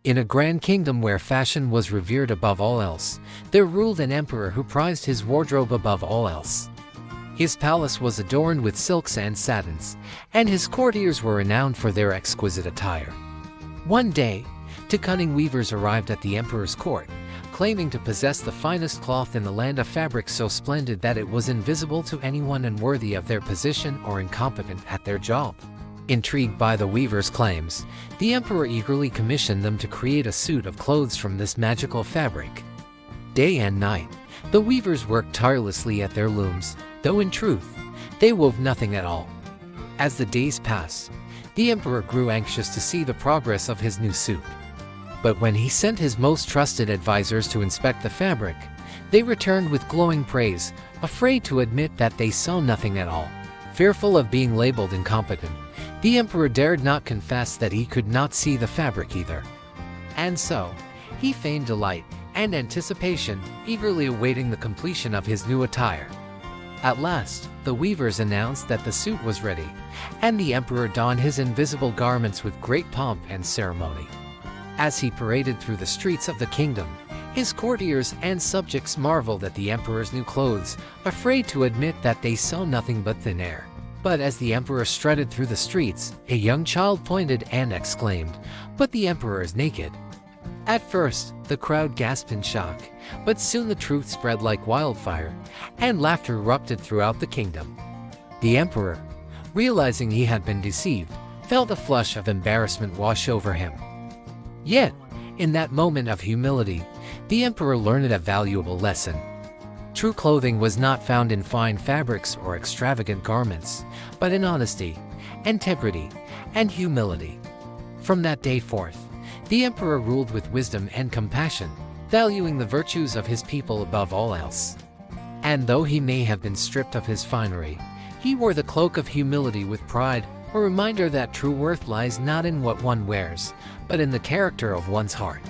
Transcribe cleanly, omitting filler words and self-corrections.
In a grand kingdom where fashion was revered above all else, there ruled an emperor who prized his wardrobe above all else. His palace was adorned with silks and satins, and his courtiers were renowned for their exquisite attire. One day, two cunning weavers arrived at the emperor's court, claiming to possess the finest cloth in the land, a fabric so splendid that it was invisible to anyone unworthy of their position or incompetent at their job. Intrigued by the weavers' claims, the emperor eagerly commissioned them to create a suit of clothes from this magical fabric. Day and night, the weavers worked tirelessly at their looms, though in truth, they wove nothing at all. As the days passed, the emperor grew anxious to see the progress of his new suit. But when he sent his most trusted advisors to inspect the fabric, they returned with glowing praise, afraid to admit that they saw nothing at all. Fearful of being labeled incompetent, the emperor dared not confess that he could not see the fabric either. And so, he feigned delight and anticipation, eagerly awaiting the completion of his new attire. At last, the weavers announced that the suit was ready, and the emperor donned his invisible garments with great pomp and ceremony. As he paraded through the streets of the kingdom, his courtiers and subjects marveled at the emperor's new clothes, afraid to admit that they saw nothing but thin air. But as the emperor strutted through the streets, a young child pointed and exclaimed, "But the emperor is naked." At first, the crowd gasped in shock, but soon the truth spread like wildfire, and laughter erupted throughout the kingdom. The emperor, realizing he had been deceived, felt a flush of embarrassment wash over him. Yet, in that moment of humility, the emperor learned a valuable lesson. True clothing was not found in fine fabrics or extravagant garments, but in honesty, integrity, and humility. From that day forth, the emperor ruled with wisdom and compassion, valuing the virtues of his people above all else. And though he may have been stripped of his finery, he wore the cloak of humility with pride, a reminder that true worth lies not in what one wears, but in the character of one's heart.